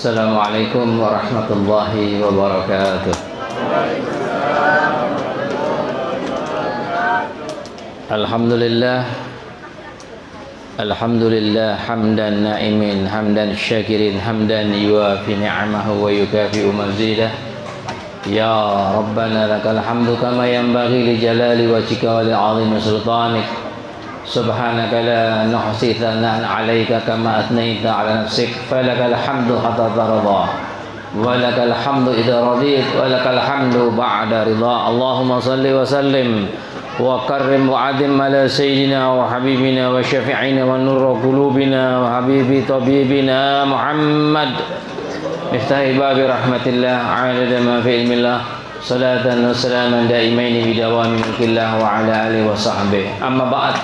Assalamualaikum warahmatullahi wabarakatuh. Alhamdulillah, alhamdulillah hamdan na'imin, hamdan syakirin, hamdan yuafi ni'amahu wa yukafi'u mazidah. Ya Rabbana lakal hamdu kama yanbaghi li jalali wajhika wa li 'azimi sultanik. Subhanaka la nuhsi thana'an 'alaika kama athnayta 'ala nafsik. Falakal hamdu hatta tarda, wa lakal hamdu idza radit, wa lakal hamdu ba'da ridha. Allahumma salli wa sallim wa karrim wa adim ala sayyidina wa habibina wa syafi'ina wa nurra qulubina wa habibi tabibina Muhammad miftahi babi rahmatillah adada ma fi ilmillah salatan wa salaman daimaini bidawami mulkillah wa ala alihi wa sahbihi. Amma ba'd.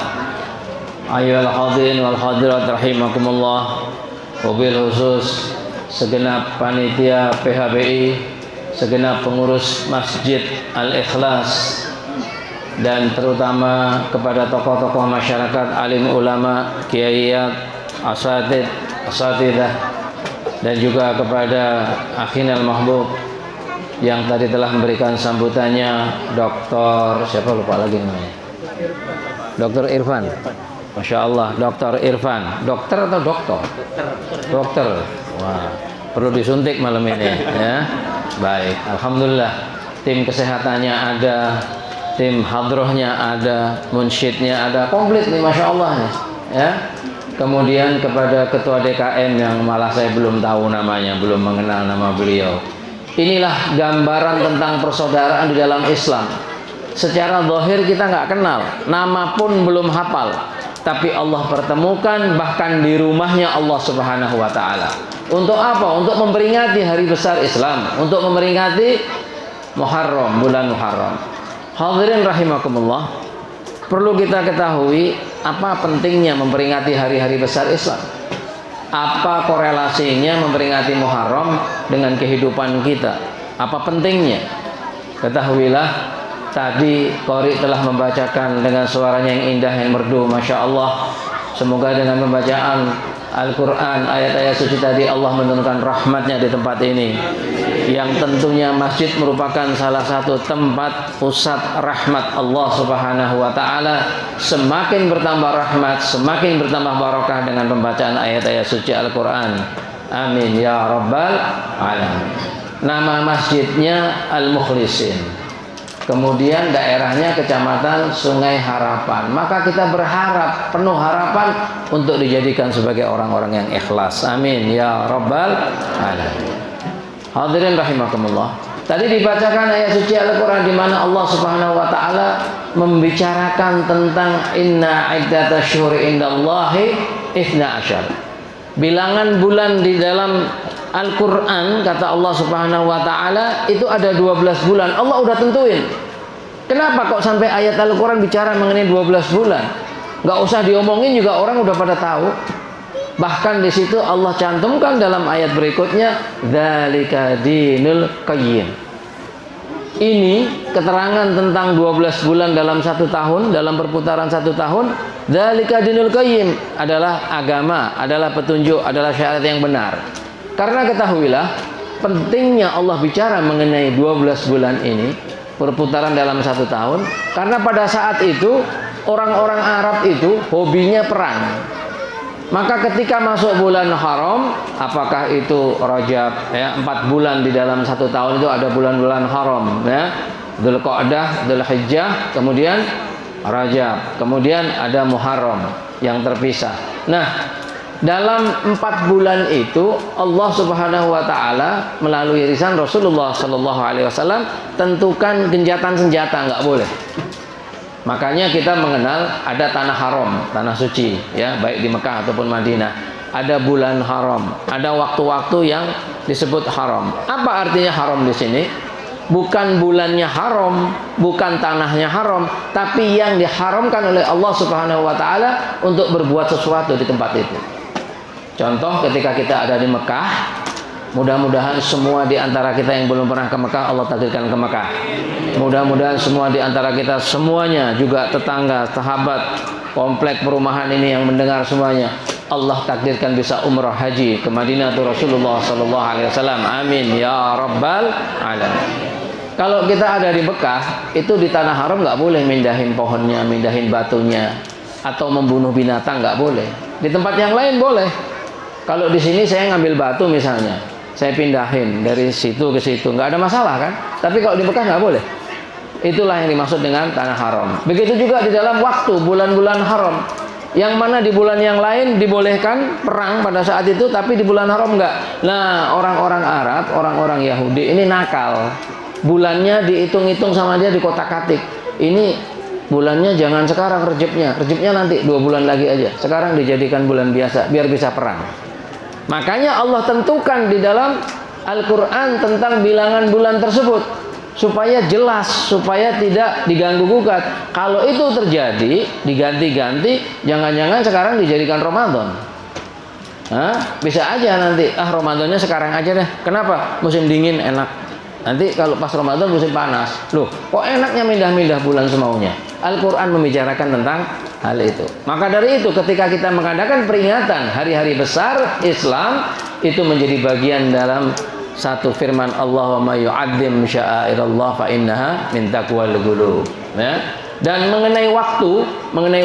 Ayyuhal hadirin wal hadirat rahimakumullah, wabil khusus segenap panitia PHBI, segenap pengurus Masjid Al-Ikhlas, dan terutama kepada tokoh-tokoh masyarakat, alim ulama, kiaiat, asatidah, dan juga kepada akhinal mahbub yang tadi telah memberikan sambutannya, Dr. siapa lupa lagi namanya, Dr. Irfan. Masya Allah, Dr. Irfan. Dokter atau dokter? Dokter. Wah, perlu disuntik malam ini ya. Baik, alhamdulillah. Tim kesehatannya ada, tim hadrohnya ada, munsyidnya ada, komplit nih, Masya Allah nih ya. Kemudian kepada ketua DKM yang malah saya belum tahu namanya, belum mengenal nama beliau. Inilah gambaran tentang persaudaraan di dalam Islam. Secara zahir kita nggak kenal, nama pun belum hafal, tapi Allah pertemukan bahkan di rumahnya Allah Subhanahu wa Ta'ala. Untuk apa? Untuk memperingati hari besar Islam, untuk memperingati Muharram, bulan Muharram. Hadirin rahimakumullah, perlu kita ketahui apa pentingnya memperingati hari-hari besar Islam. Apa korelasinya memperingati Muharram dengan kehidupan kita? Apa pentingnya? Ketahuilah, tadi Qori telah membacakan dengan suaranya yang indah, yang merdu, Masya Allah. Semoga dengan pembacaan Al-Quran, ayat-ayat suci tadi, Allah menurunkan rahmatnya di tempat ini, yang tentunya masjid merupakan salah satu tempat pusat rahmat Allah Subhanahu wa Ta'ala. Semakin bertambah rahmat, semakin bertambah barakah dengan pembacaan ayat-ayat suci Al-Quran. Amin ya Rabbal Alamin. Nama masjidnya Al-Mukhlisin, kemudian daerahnya Kecamatan Sungai Harapan. Maka kita berharap, penuh harapan untuk dijadikan sebagai orang-orang yang ikhlas. Amin ya Rabbal Alamin. Hadirin rahimakumullah, tadi dibacakan ayat suci Al-Quran di mana Allah Subhanahu wa Ta'ala membicarakan tentang inna iddatasyhuri indallahi 12. Bilangan bulan di dalam Al-Quran, kata Allah Subhanahu wa Ta'ala, itu ada 12 bulan. Allah udah tentuin. Kenapa kok sampai ayat Al-Quran bicara mengenai 12 bulan? Gak usah diomongin juga orang udah pada tahu. Bahkan di situ Allah cantumkan dalam ayat berikutnya, dzalika dinul qayyim. Ini keterangan tentang 12 bulan dalam satu tahun, dalam perputaran satu tahun. Dzalika dinul qayyim adalah agama, adalah petunjuk, adalah syariat yang benar. Karena ketahuilah, pentingnya Allah bicara mengenai 12 bulan ini, perputaran dalam satu tahun. Karena pada saat itu orang-orang Arab itu hobinya perang. Maka ketika masuk bulan haram, apakah itu Rajab ya, 4 bulan di dalam satu tahun itu ada bulan-bulan haram ya, Dzulqa'dah, Dzulhijjah, kemudian Rajab, kemudian ada Muharram yang terpisah. Nah, dalam 4 bulan itu Allah Subhanahu wa Ta'ala melalui lisan Rasulullah Sallallahu Alaihi Wasallam tentukan genjatan senjata, nggak boleh. Makanya kita mengenal ada tanah haram, tanah suci ya, baik di Mekah ataupun Madinah. Ada bulan haram, ada waktu-waktu yang disebut haram. Apa artinya haram di sini? Bukan bulannya haram, bukan tanahnya haram, tapi yang diharamkan oleh Allah Subhanahu wa Ta'ala untuk berbuat sesuatu di tempat itu. Contoh, ketika kita ada di Mekah, mudah-mudahan semua di antara kita yang belum pernah ke Mekah, Allah takdirkan ke Mekah. Mudah-mudahan semua di antara kita semuanya, juga tetangga, sahabat, komplek perumahan ini yang mendengar semuanya, Allah takdirkan bisa umrah haji ke Madinatul Rasulullah sallallahu alaihi wasallam. Amin ya rabbal alamin. Kalau kita ada di Mekah, itu di tanah haram nggak boleh mindahin pohonnya, mindahin batunya, atau membunuh binatang, nggak boleh. Di tempat yang lain boleh. Kalau di sini saya ngambil batu misalnya, saya pindahin dari situ ke situ, nggak ada masalah kan? Tapi kalau di Mekah nggak boleh. Itulah yang dimaksud dengan tanah haram. Begitu juga di dalam waktu bulan-bulan haram. Yang mana di bulan yang lain dibolehkan perang pada saat itu, tapi di bulan haram enggak. Nah, orang-orang Arab, orang-orang Yahudi ini nakal. Bulannya dihitung-hitung sama dia di kotak-katik. Ini bulannya jangan sekarang Rejabnya nanti 2 bulan lagi aja. Sekarang dijadikan bulan biasa biar bisa perang. Makanya Allah tentukan di dalam Al-Quran tentang bilangan bulan tersebut supaya jelas, supaya tidak diganggu-gugat. Kalau itu terjadi, diganti-ganti, jangan-jangan sekarang dijadikan Ramadan. Bisa aja nanti, Ramadannya sekarang aja deh. Kenapa? Musim dingin enak. Nanti kalau pas Ramadan musim panas. Loh, kok enaknya mindah-mindah bulan semaunya? Al-Quran membicarakan tentang hal itu. Maka dari itu, ketika kita mengadakan peringatan hari-hari besar Islam, itu menjadi bagian dalam satu firman Allah, wa may yu'azzim sya'airallah fa innaha min taqwal qulub. Ya. Dan mengenai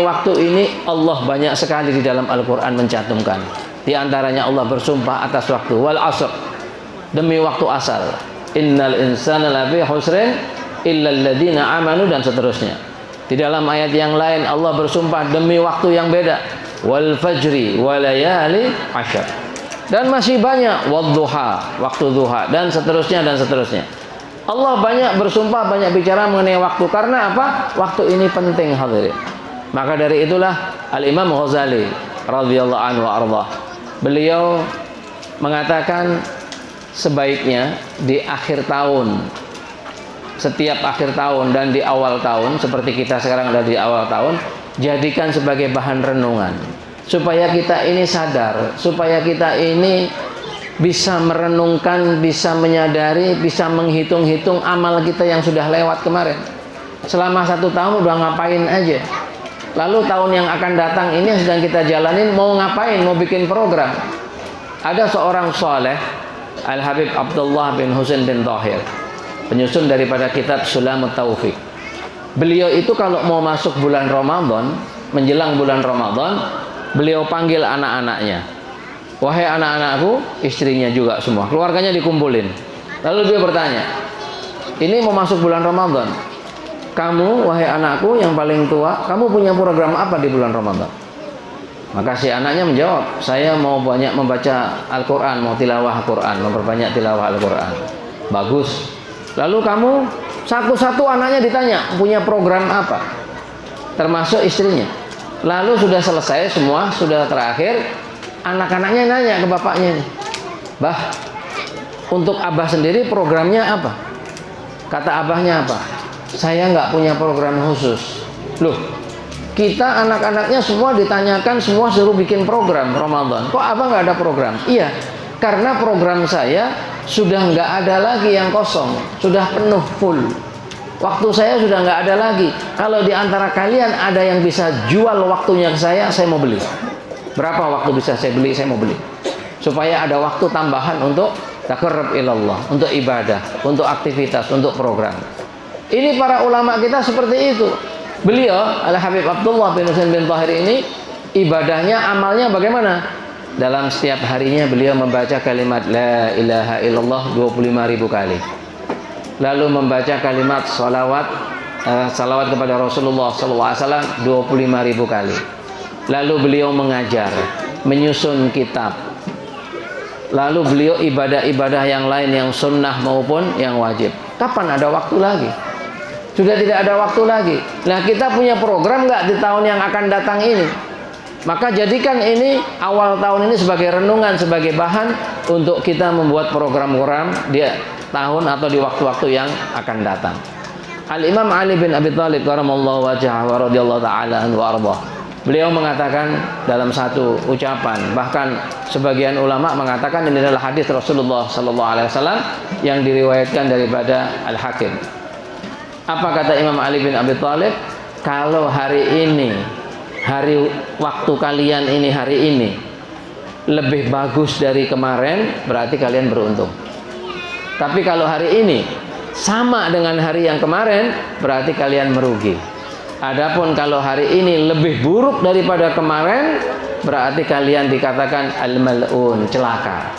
waktu ini Allah banyak sekali di dalam Al-Qur'an mencantumkan. Di antaranya Allah bersumpah atas waktu, wal 'ashr, demi waktu asal. Innal insana lafi husrin illal ladzina amanu, dan seterusnya. Di dalam ayat yang lain Allah bersumpah demi waktu yang beda, wal fajri walayali 'ashr. Dan masih banyak wadduha, waktu duha, dan seterusnya dan seterusnya. Allah banyak bersumpah, banyak bicara mengenai waktu. Karena apa? Waktu ini penting, hadirin. Maka dari itulah Al-Imam Ghazali radhiyallahu anhu arda, beliau mengatakan sebaiknya di akhir tahun, setiap akhir tahun dan di awal tahun, seperti kita sekarang ada di awal tahun, jadikan sebagai bahan renungan. Supaya kita ini sadar, supaya kita ini bisa merenungkan, bisa menyadari, bisa menghitung-hitung amal kita yang sudah lewat kemarin. Selama 1 tahun udah ngapain aja. Lalu tahun yang akan datang ini yang sedang kita jalanin, mau ngapain, mau bikin program. Ada seorang saleh, Al-Habib Abdullah bin Husain bin Tahir, penyusun daripada kitab Sulamut Taufiq. Beliau itu kalau mau masuk bulan Ramadan, menjelang bulan Ramadan, beliau panggil anak-anaknya. Wahai anak-anakku, istrinya juga semua, keluarganya dikumpulin. Lalu dia bertanya, ini mau masuk bulan Ramadan, kamu wahai anakku yang paling tua, kamu punya program apa di bulan Ramadan? Maka si anaknya menjawab, saya mau banyak membaca Al-Quran, mau tilawah Al-Quran, memperbanyak tilawah Al-Quran. Bagus. Lalu kamu, satu-satu anaknya ditanya, punya program apa? Termasuk istrinya. Lalu sudah selesai semua, sudah terakhir, anak-anaknya nanya ke bapaknya, Bah, untuk abah sendiri programnya apa? Kata abahnya apa? Saya nggak punya program khusus. Loh, kita anak-anaknya semua ditanyakan, semua suruh bikin program Ramadan. Kok abah nggak ada program? Iya, karena program saya sudah nggak ada lagi yang kosong, sudah penuh full. Waktu saya sudah nggak ada lagi. Kalau di antara kalian ada yang bisa jual waktunya ke saya mau beli. Berapa waktu bisa saya beli? Saya mau beli. Supaya ada waktu tambahan untuk taqarrub ilallah, untuk ibadah, untuk aktivitas, untuk program. Ini para ulama kita seperti itu. Beliau, Al-Habib Abdullah bin Husain bin Tahir ini, ibadahnya, amalnya bagaimana? Dalam setiap harinya beliau membaca kalimat La ilaha illallah 25.000 kali. Lalu membaca kalimat salawat kepada Rasulullah SAW 25.000 kali. Lalu beliau mengajar, menyusun kitab. Lalu beliau ibadah-ibadah yang lain, yang sunnah maupun yang wajib. Kapan ada waktu lagi? Sudah tidak ada waktu lagi. Nah, kita punya program nggak di tahun yang akan datang ini? Maka jadikan ini awal tahun ini sebagai renungan, sebagai bahan untuk kita membuat program-program dia tahun atau di waktu-waktu yang akan datang. Al-Imam Ali bin Abi Thalib karamallahu wajhahu wa radhiyallahu ta'ala anhu wa ardah, beliau mengatakan dalam satu ucapan, bahkan sebagian ulama mengatakan ini adalah hadis Rasulullah sallallahu alaihi wasallam yang diriwayatkan daripada Al-Hakim. Apa kata Imam Ali bin Abi Thalib? Kalau hari ini, hari waktu kalian ini, hari ini lebih bagus dari kemarin, berarti kalian beruntung. Tapi kalau hari ini sama dengan hari yang kemarin, berarti kalian merugi. Adapun kalau hari ini lebih buruk daripada kemarin, berarti kalian dikatakan al-mal'un, celaka.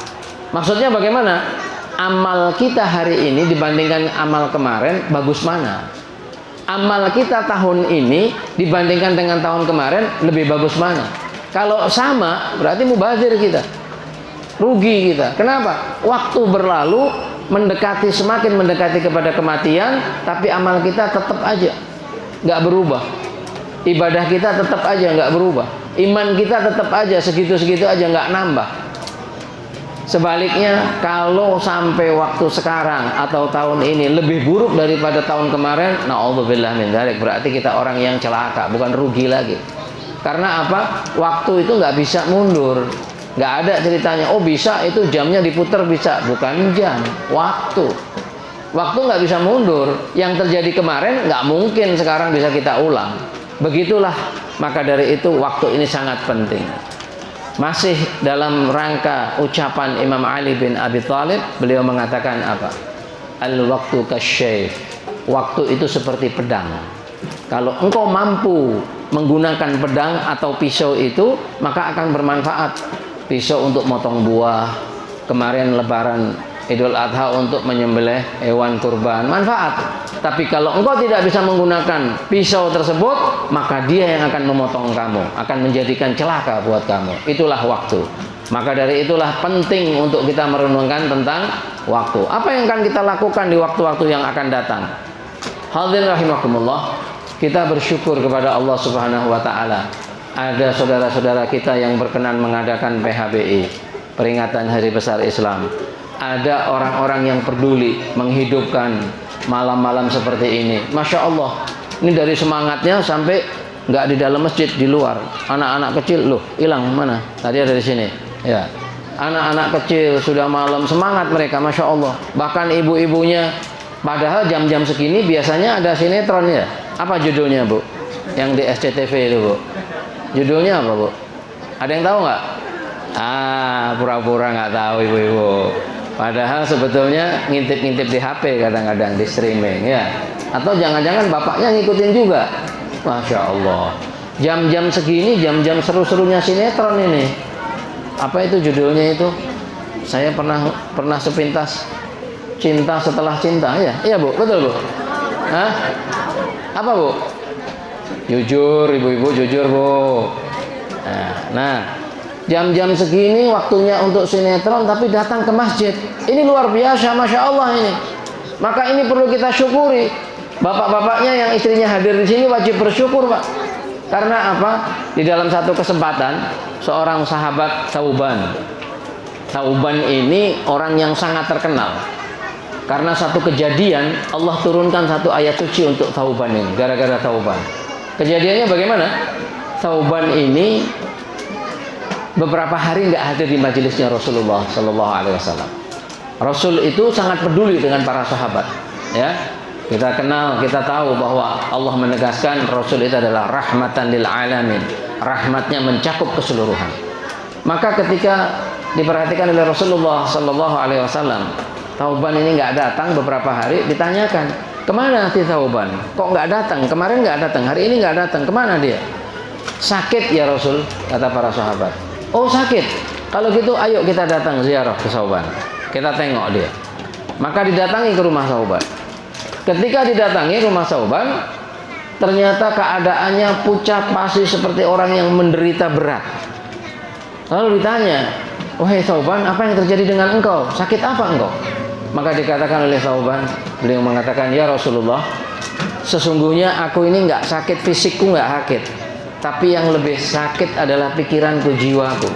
Maksudnya bagaimana? Amal kita hari ini dibandingkan amal kemarin, bagus mana? Amal kita tahun ini dibandingkan dengan tahun kemarin, lebih bagus mana? Kalau sama, berarti mubazir kita, rugi kita. Kenapa? Waktu berlalu, semakin mendekati kepada kematian, tapi amal kita tetap aja nggak berubah. Ibadah kita tetap aja nggak berubah. Iman kita tetap aja segitu-segitu aja, nggak nambah. Sebaliknya, kalau sampai waktu sekarang atau tahun ini lebih buruk daripada tahun kemarin, na'udzubillah min dzalik, berarti kita orang yang celaka, bukan rugi lagi. Karena apa? Waktu itu nggak bisa mundur. Nggak ada ceritanya, oh bisa itu jamnya diputar, bisa. Bukan jam, waktu. Waktu nggak bisa mundur. Yang terjadi kemarin nggak mungkin sekarang bisa kita ulang. Begitulah, maka dari itu waktu ini sangat penting. Masih dalam rangka ucapan Imam Ali bin Abi Thalib, beliau mengatakan apa? Al-waktu kasyayf. Waktu itu seperti pedang. Kalau engkau mampu menggunakan pedang atau pisau itu, maka akan bermanfaat. Pisau untuk motong buah, kemarin lebaran Idul Adha untuk menyembelih hewan kurban, manfaat. Tapi kalau engkau tidak bisa menggunakan pisau tersebut, maka dia yang akan memotong kamu, akan menjadikan celaka buat kamu. Itulah waktu. Maka dari itulah penting untuk kita merenungkan tentang waktu. Apa yang akan kita lakukan di waktu-waktu yang akan datang? Hadirin rahimakumullah, kita bersyukur kepada Allah Subhanahu wa taala. Ada saudara-saudara kita yang berkenan mengadakan PHBI, peringatan Hari Besar Islam. Ada orang-orang yang peduli menghidupkan malam-malam seperti ini. Masya Allah, ini dari semangatnya sampai nggak di dalam masjid, di luar. Anak-anak kecil, loh hilang mana? Tadi ada di sini. Ya, anak-anak kecil sudah malam semangat mereka, Masya Allah. Bahkan ibu-ibunya, padahal jam-jam segini biasanya ada sinetron ya. Apa judulnya Bu? Yang di SCTV itu Bu. Judulnya apa Bu? Ada yang tahu nggak? Pura-pura nggak tahu ibu-ibu. Padahal sebetulnya ngintip-ngintip di HP, kadang-kadang di streaming ya. Atau jangan-jangan bapaknya ngikutin juga. Masya Allah. Jam-jam segini, jam-jam seru-serunya sinetron ini. Apa itu judulnya itu? Saya pernah sepintas, Cinta Setelah Cinta ya. Iya Bu, betul Bu. Hah? Apa Bu? Jujur ibu-ibu, jujur Bu. Nah, jam-jam segini waktunya untuk sinetron, tapi datang ke masjid. Ini luar biasa, Masya Allah ini. Maka ini perlu kita syukuri. Bapak-bapaknya yang istrinya hadir di sini wajib bersyukur Pak. Karena apa? Di dalam satu kesempatan, seorang sahabat Thauban ini orang yang sangat terkenal. Karena satu kejadian, Allah turunkan satu ayat suci untuk Thauban ini, gara-gara Thauban. Kejadiannya bagaimana? Thauban ini beberapa hari nggak hadir di majelisnya Rasulullah Sallallahu Alaihi Wasallam. Rasul itu sangat peduli dengan para sahabat. Ya, kita kenal, kita tahu bahwa Allah menegaskan Rasul itu adalah rahmatan lil alamin. Rahmatnya mencakup keseluruhan. Maka ketika diperhatikan oleh Rasulullah Sallallahu Alaihi Wasallam, Thauban ini nggak datang beberapa hari, ditanyakan, kemana si Thauban? Kok nggak datang? Kemarin nggak datang, hari ini nggak datang. Kemana dia? Sakit ya Rasul, kata para sahabat. Oh sakit, kalau gitu ayo kita datang ziarah ke Thauban, kita tengok dia. Maka didatangi ke rumah Thauban. Ketika didatangi rumah Thauban, ternyata keadaannya pucat pasi seperti orang yang menderita berat. Lalu ditanya, wahai Thauban, apa yang terjadi dengan engkau? Sakit apa engkau? Maka dikatakan oleh Thauban, beliau mengatakan, ya Rasulullah, sesungguhnya aku ini nggak sakit, fisikku nggak sakit, tapi yang lebih sakit adalah pikiranku, jiwaku.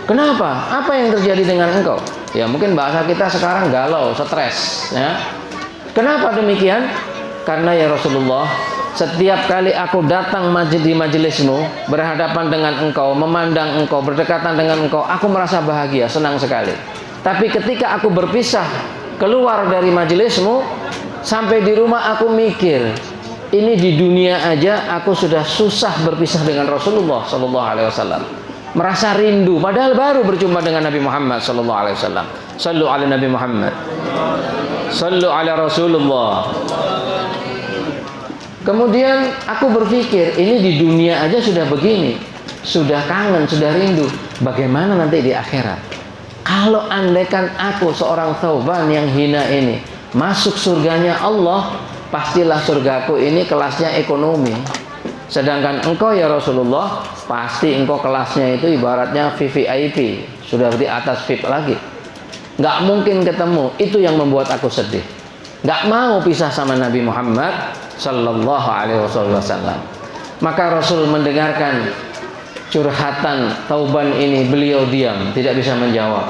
Kenapa? Apa yang terjadi dengan engkau? Ya mungkin bahasa kita sekarang galau, stres ya. Kenapa demikian? Karena ya Rasulullah, setiap kali aku datang di majelismu, berhadapan dengan engkau, memandang engkau, berdekatan dengan engkau, aku merasa bahagia, senang sekali. Tapi ketika aku berpisah, keluar dari majelismu, sampai di rumah aku mikir, ini di dunia aja aku sudah susah berpisah dengan Rasulullah Sallallahu Alaihi Wasallam. merasa rindu padahal baru berjumpa dengan Nabi Muhammad sallallahu alaihi wasallam. Sallu ala Nabi Muhammad. Sallu ala Rasulullah. Kemudian aku berpikir, ini di dunia aja sudah begini, sudah kangen, sudah rindu, bagaimana nanti di akhirat? Kalau andaikan aku seorang Thauban yang hina ini masuk surganya Allah, pastilah surgaku ini kelasnya ekonomi. Sedangkan engkau ya Rasulullah, pasti engkau kelasnya itu ibaratnya VVIP, sudah di atas VIP lagi. Nggak mungkin ketemu, itu yang membuat aku sedih. Nggak mau pisah sama Nabi Muhammad sallallahu alaihi wasallam. Maka Rasul mendengarkan curhatan Thauban ini, beliau diam, tidak bisa menjawab.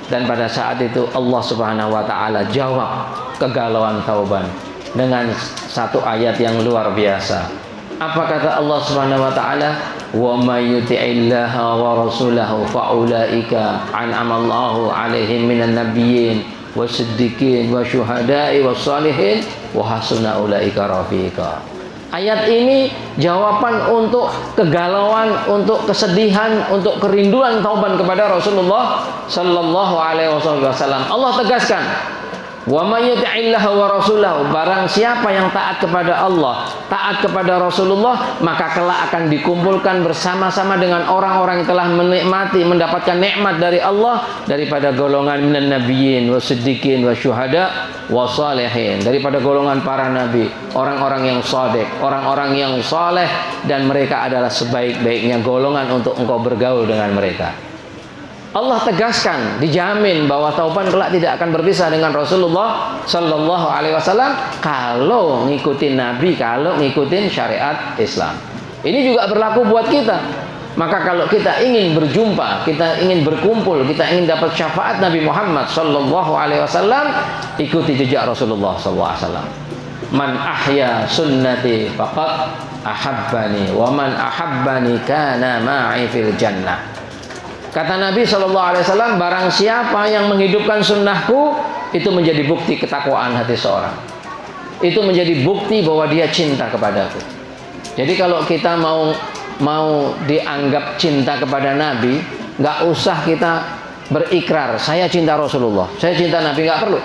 Dan pada saat itu Allah Subhanahu wa taala jawab kegalauan Thauban dengan satu ayat yang luar biasa. Apa kata Allah Subhanahu wa taala? Wa may yuti'illaha wa rasulahu fa ulaika an'ama Allahu 'alaihim minan nabiyyin wasiddiqin wasyuhada'i wassalihin wa hasuna ulaika rafiqa. Ayat ini jawaban untuk kegalauan, untuk kesedihan, untuk kerinduan Thauban kepada Rasulullah sallallahu alaihi wasallam. Allah tegaskan, wa may yuti'illaha wa rasulahu, barang siapa yang taat kepada Allah, taat kepada Rasulullah, maka kelak akan dikumpulkan bersama-sama dengan orang-orang yang telah menikmati, mendapatkan nikmat dari Allah, daripada golongan minan nabiyyin wasiddiqin wasyuhada wassalihin, daripada golongan para nabi, orang-orang yang shadiq, orang-orang yang saleh, dan mereka adalah sebaik-baiknya golongan untuk engkau bergaul dengan mereka. Allah tegaskan, dijamin bahwa Thauban kelak tidak akan berpisah dengan Rasulullah sallallahu alaihi wasallam kalau ngikutin Nabi, kalau ngikutin syariat Islam. Ini juga berlaku buat kita. Maka kalau kita ingin berjumpa, kita ingin berkumpul, kita ingin dapat syafaat Nabi Muhammad sallallahu alaihi wasallam, ikuti jejak Rasulullah sallallahu alaihi wasallam. Man ahya sunnati faqad ahabbani wa man ahabbani kana ma'i fil jannah. Kata Nabi SAW, barang siapa yang menghidupkan sunnahku, itu menjadi bukti ketakwaan hati seorang. Itu menjadi bukti bahwa dia cinta kepadaku. Jadi kalau kita mau dianggap cinta kepada Nabi, nggak usah kita berikrar, saya cinta Rasulullah, saya cinta Nabi, nggak perlu.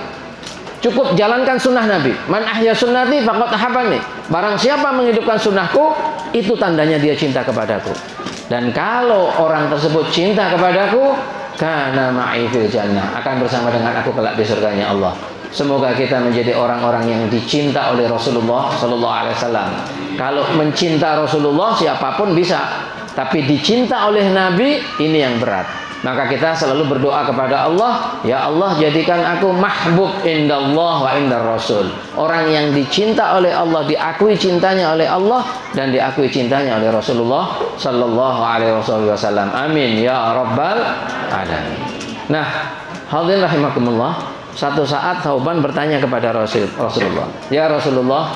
Cukup jalankan sunnah Nabi. Man ahya sunnati faqad ahabbani. Barang siapa menghidupkan sunnahku, itu tandanya dia cinta kepadaku. Dan kalau orang tersebut cinta kepadaku, kana ma'i fil jannah, akan bersama dengan aku kelak di surganya Allah. Semoga kita menjadi orang-orang yang dicinta oleh Rasulullah sallallahu alaihi wasallam. Kalau mencinta Rasulullah siapapun bisa, tapi dicinta oleh Nabi ini yang berat. Maka kita selalu berdoa kepada Allah, ya Allah jadikan aku mahbub indallah wa indar Rasul. Orang yang dicinta oleh Allah, diakui cintanya oleh Allah dan diakui cintanya oleh Rasulullah sallallahu alaihi wasallam. Amin ya rabbal alamin. Nah, hadirin rahimakumullah, satu saat Thauban bertanya kepada Rasulullah, ya Rasulullah,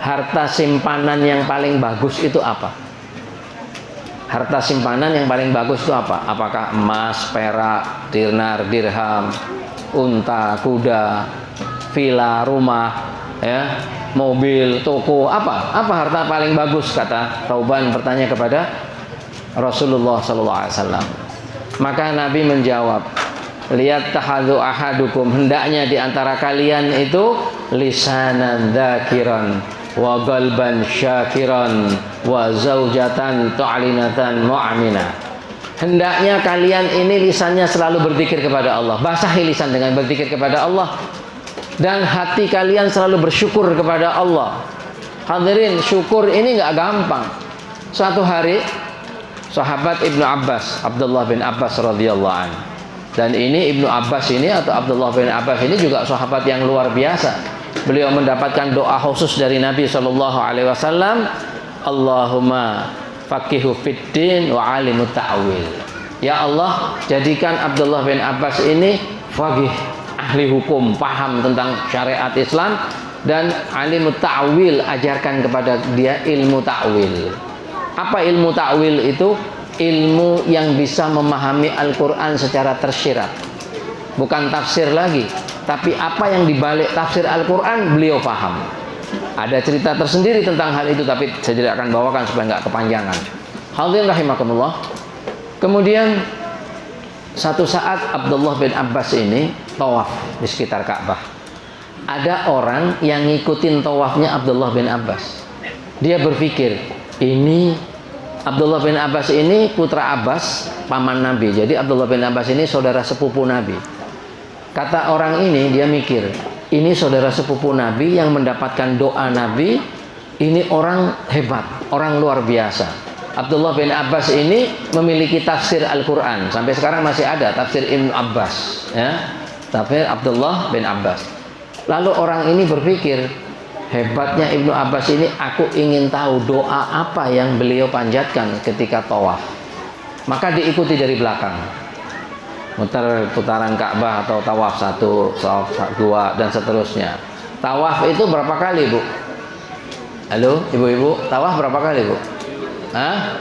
harta simpanan yang paling bagus itu apa? Harta simpanan yang paling bagus itu apa? Apakah emas, perak, dinar, dirham, unta, kuda, villa, rumah, ya, mobil, toko, apa? Apa harta paling bagus? Kata Thauban bertanya kepada Rasulullah SAW. Maka Nabi menjawab, lihat tahadu ahadukum, hendaknya di antara kalian itu lisanan dzakiran wa qalban syakiran wa zaujatan tu'linatan mu'minah. Hendaknya kalian ini lisannya selalu berzikir kepada Allah, basahi lisan dengan berzikir kepada Allah, dan hati kalian selalu bersyukur kepada Allah. Hadirin, syukur ini nggak gampang. Suatu hari sahabat Ibnu Abbas, Abdullah bin Abbas radhiyallahu anhu, dan ini Ibnu Abbas ini atau Abdullah bin Abbas ini juga sahabat yang luar biasa. Beliau mendapatkan doa khusus dari Nabi SAW, Allahumma faqihu fiddin wa alimut ta'wil. Ya Allah, jadikan Abdullah bin Abbas ini faqih, ahli hukum, paham tentang syariat Islam, dan alimut ta'wil, ajarkan kepada dia ilmu ta'wil. Apa ilmu ta'wil itu? Ilmu yang bisa memahami Al-Quran secara tersirat, bukan tafsir lagi, tapi apa yang dibalik tafsir Al-Quran beliau paham. Ada cerita tersendiri tentang hal itu, tapi saya tidak akan bawakan supaya nggak kepanjangan. Hadirin rahimakumullah, Kemudian satu saat Abdullah bin Abbas ini tawaf di sekitar Ka'bah. Ada orang yang ngikutin tawafnya Abdullah bin Abbas. Dia berpikir, ini Abdullah bin Abbas ini putra Abbas, paman Nabi. Jadi Abdullah bin Abbas ini saudara sepupu Nabi. Kata orang ini, dia mikir, ini saudara sepupu Nabi yang mendapatkan doa Nabi. Ini orang hebat, orang luar biasa. Abdullah bin Abbas ini memiliki tafsir Al-Quran. Sampai sekarang masih ada tafsir Ibnu Abbas, ya, tafsir Abdullah bin Abbas. Lalu orang ini berpikir, hebatnya Ibnu Abbas ini, aku ingin tahu doa apa yang beliau panjatkan ketika tawaf. Maka diikuti dari belakang, muter putaran Ka'bah atau tawaf 1, tawaf 2 dan seterusnya. Tawaf itu berapa kali, Bu? Halo, ibu-ibu, tawaf berapa kali, Bu? Hah?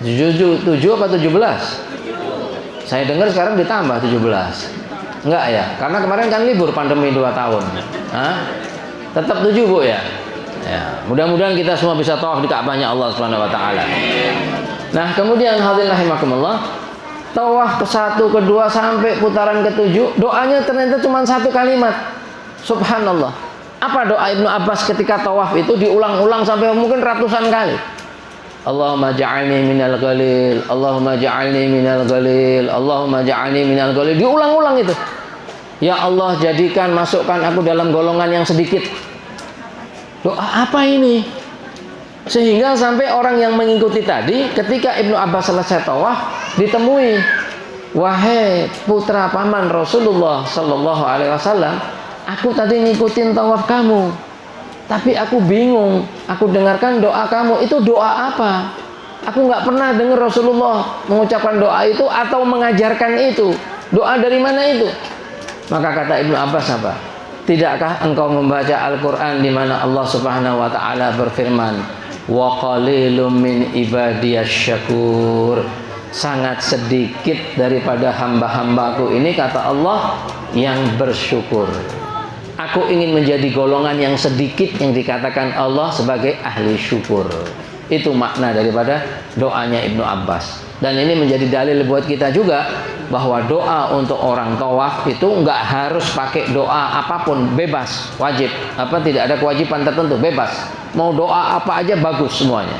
7 apa 17? Saya dengar sekarang ditambah 17. Enggak ya? Karena kemarin kan libur pandemi 2 tahun. Hah? Tetap 7, Bu, ya? Ya, mudah-mudahan kita semua bisa tawaf di Ka'bahnya Allah Subhanahu wa taala. Nah, kemudian hadirin rahimakumullah, tawaf ke-1, ke-2 sampai putaran ke-7, doanya ternyata cuma 1 kalimat. Subhanallah. Apa doa Ibnu Abbas ketika tawaf itu diulang-ulang sampai mungkin ratusan kali. Allahumma ja'alni minal ghalil, Allahumma ja'alni minal ghalil, Allahumma ja'alni minal ghalil. Diulang-ulang itu. Ya Allah, jadikan, masukkan aku dalam golongan yang sedikit. Doa apa ini? Sehingga sampai orang yang mengikuti tadi, ketika Ibnu Abbas selesai tawaf, ditemui, wahai putra paman Rasulullah Sallallahu Alaihi Wasallam, aku tadi ngikutin tawaf kamu, tapi aku bingung. Aku dengarkan doa kamu, itu doa apa? Aku nggak pernah dengar Rasulullah mengucapkan doa itu atau mengajarkan itu. Doa dari mana itu? Maka kata Ibnu Abbas apa? Tidakkah engkau membaca Al-Quran di mana Allah Subhanahu Wa Taala berfirman, wa qalilum min ibadiyas syakur, sangat sedikit daripada hamba-hambaku ini, kata Allah, yang bersyukur. Aku ingin menjadi golongan yang sedikit yang dikatakan Allah sebagai ahli syukur. Itu makna daripada doanya Ibnu Abbas. Dan ini menjadi dalil buat kita juga bahwa doa untuk orang tawaf itu nggak harus pakai doa apapun, bebas, wajib. Tidak ada kewajiban tertentu, bebas. Mau doa apa aja bagus semuanya.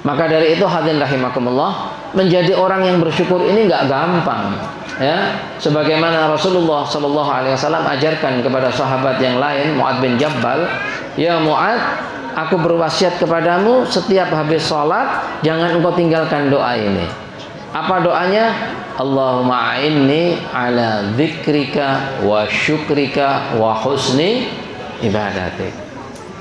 Maka dari itu hadirin rahimakumullah, menjadi orang yang bersyukur ini nggak gampang. Ya, sebagaimana Rasulullah Shallallahu Alaihi Wasallam ajarkan kepada sahabat yang lain, Mu'adz bin Jabal, ya Mu'adz, aku berwasiat kepadamu setiap habis sholat jangan engkau tinggalkan doa ini. Apa doanya? Allahumma a'inni ala dzikrika wa syukrika wa husni ibadatik.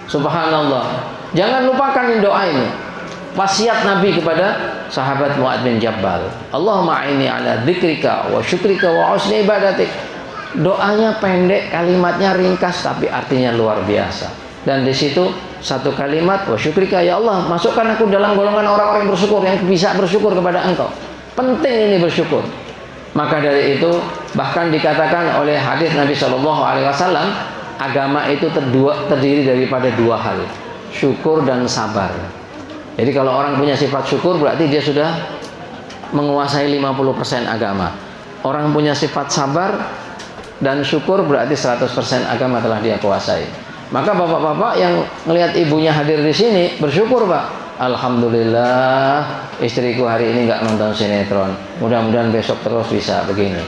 Subhanallah, jangan lupakan doa ini. Wasiat Nabi kepada sahabat Mu'adz bin Jabal, Allahumma a'inni ala dzikrika wa syukrika wa husni ibadatik. Doanya pendek, kalimatnya ringkas, tapi artinya luar biasa. Dan di situ satu kalimat, wa syukrika, ya Allah, masukkan aku dalam golongan orang-orang yang bersyukur, yang bisa bersyukur kepada Engkau. Penting ini bersyukur. Maka dari itu bahkan dikatakan oleh hadis Nabi Shallallahu Alaihi Wasallam, agama itu terdiri daripada 2 hal, syukur dan sabar. Jadi kalau orang punya sifat syukur, berarti dia sudah menguasai 50% agama. Orang punya sifat sabar dan syukur, berarti 100% agama telah dia kuasai. Maka bapak-bapak yang melihat ibunya hadir di sini, bersyukur, Pak. Alhamdulillah, istriku hari ini nggak nonton sinetron. Mudah-mudahan besok terus bisa begini.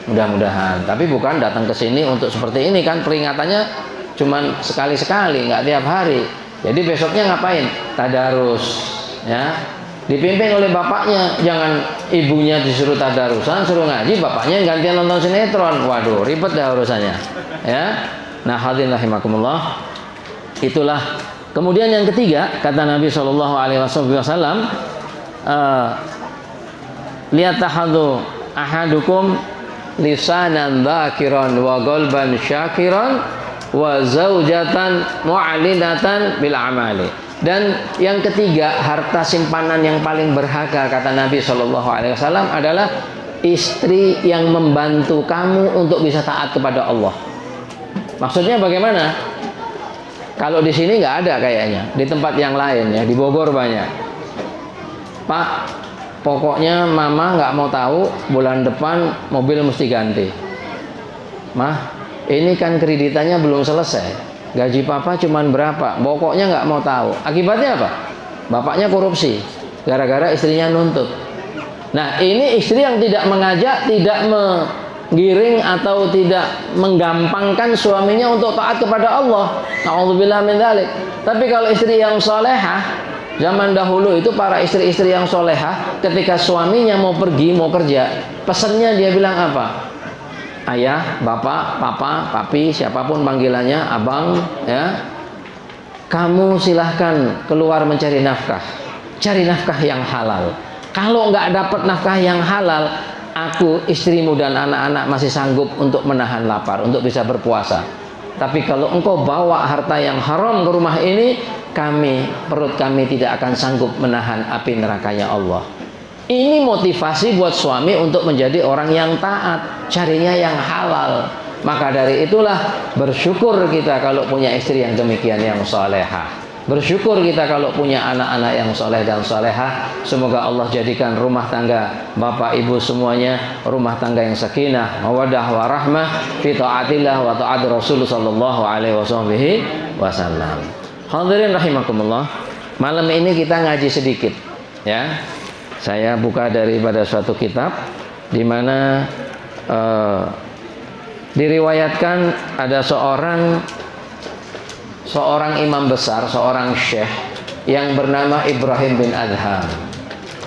Mudah-mudahan. Tapi bukan datang ke sini untuk seperti ini kan, peringatannya cuman sekali-sekali, nggak tiap hari. Jadi besoknya ngapain? Tadarus, ya. Dipimpin oleh bapaknya, jangan ibunya disuruh tadarusan, suruh ngaji, bapaknya gantian nonton sinetron. Waduh, ribet dah urusannya, ya. Nah, hadirin rahimakumullah, itulah. Kemudian yang ketiga, kata Nabi Shallallahu Alaihi Wasallam, liyatahadzu ahadukum lisanan dzakiran wa qalban syakiran wa zaujatan mu'linatan bil amali. Dan yang ketiga, harta simpanan yang paling berharga, kata Nabi Shallallahu Alaihi Wasallam, adalah istri yang membantu kamu untuk bisa taat kepada Allah. Maksudnya bagaimana? Kalau di sini nggak ada kayaknya, di tempat yang lain ya, di Bogor banyak. Pak, pokoknya mama nggak mau tahu bulan depan mobil mesti ganti. Mah, ini kan kreditannya belum selesai, gaji papa cuman berapa, pokoknya nggak mau tahu. Akibatnya apa? Bapaknya korupsi gara-gara istrinya nuntut. Nah, ini istri yang tidak mengajak, tidak menggiring atau tidak menggampangkan suaminya untuk taat kepada Allah. Na'udzubillah min dzalik. Tapi kalau istri yang solehah, zaman dahulu itu para istri-istri yang solehah, ketika suaminya mau pergi, mau kerja, pesannya dia bilang apa? Ayah, bapak, papa, papi, siapapun panggilannya, abang, ya, kamu silahkan keluar mencari nafkah. Cari nafkah yang halal. Kalau nggak dapat nafkah yang halal, aku, istrimu dan anak-anak masih sanggup untuk menahan lapar, untuk bisa berpuasa. Tapi kalau engkau bawa harta yang haram ke rumah ini, perut kami tidak akan sanggup menahan api nerakanya Allah. Ini motivasi buat suami untuk menjadi orang yang taat, carinya yang halal. Maka dari itulah bersyukur kita kalau punya istri yang demikian, yang salehah. Bersyukur kita kalau punya anak-anak yang soleh dan solehah. Semoga Allah jadikan rumah tangga bapak ibu semuanya rumah tangga yang sakinah, mawaddah, warahmah, fi taatillah wa taat Rasul sallallahu alaihi wasallam. Hadirin rahimakumullah. Malam ini kita ngaji sedikit, ya. Saya buka daripada suatu kitab di mana diriwayatkan ada seorang imam besar, seorang syekh yang bernama Ibrahim bin Adham.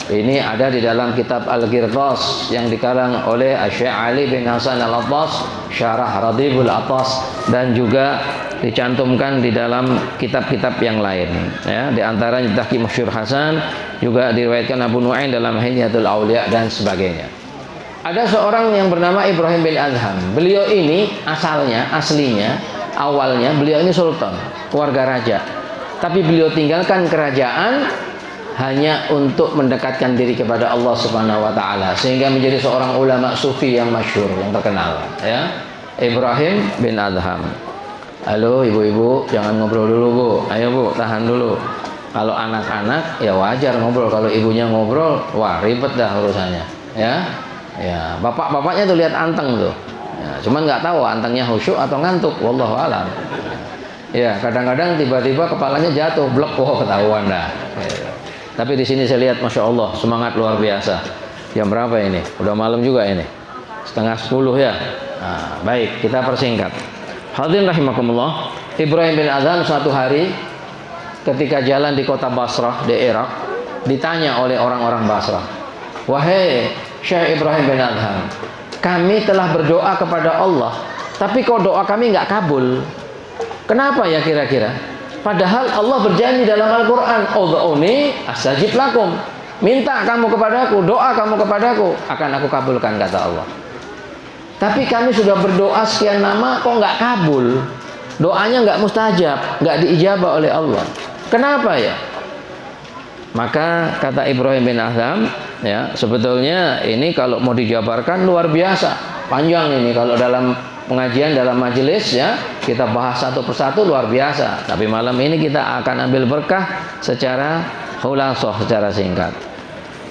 Ini ada di dalam kitab Al-Ghirtas yang dikarang oleh Syekh Ali bin Hasan Al-Attas, Syarah Radibul Attas, dan juga dicantumkan di dalam kitab-kitab yang lain, ya, di antaranya Tahqiq Masyhur Hasan, juga diriwayatkan Abu Nu'aim dalam Hilyatul Auliya dan sebagainya. Ada seorang yang bernama Ibrahim bin Adham. Beliau ini awalnya beliau ini sultan, keluarga raja. Tapi beliau tinggalkan kerajaan hanya untuk mendekatkan diri kepada Allah Subhanahu wa taala, sehingga menjadi seorang ulama sufi yang masyhur, yang terkenal, ya. Ibrahim bin Adham. Halo ibu-ibu, jangan ngobrol dulu bu. Ayo bu, tahan dulu. Kalau anak-anak ya wajar ngobrol, kalau ibunya ngobrol, wah ribet dah urusannya, ya. Ya, bapak-bapaknya tuh lihat anteng tuh. Ya, cuman nggak tahu antengnya khusyuk atau ngantuk, wallahu alam. Ya, kadang-kadang tiba-tiba kepalanya jatuh, blek, wah ketahuan dah. Ya. Tapi di sini saya lihat, masya Allah, semangat luar biasa. Jam berapa ini? Udah malam juga ini. 9:30 ya. Nah, baik, kita persingkat. Hadirin rahimakumullah. Ibrahim bin Adham suatu hari ketika jalan di kota Basrah di Irak, ditanya oleh orang-orang Basrah, wahai Syekh Ibrahim bin Adham, kami telah berdoa kepada Allah, tapi kok doa kami nggak kabul. Kenapa ya kira-kira? Padahal Allah berjanji dalam Al-Quran, ud'uni astajib lakum. Minta kamu kepadaku, doa kamu kepadaku, akan aku kabulkan, kata Allah. Tapi kami sudah berdoa sekian lama, kok nggak kabul? Doanya nggak mustajab, nggak diijabah oleh Allah. Kenapa ya? Maka kata Ibrahim bin Adham, ya, sebetulnya ini kalau mau dijabarkan luar biasa, panjang ini kalau dalam pengajian, dalam majelis, ya, kita bahas satu persatu luar biasa. Tapi malam ini kita akan ambil berkah secara khulasah, secara singkat.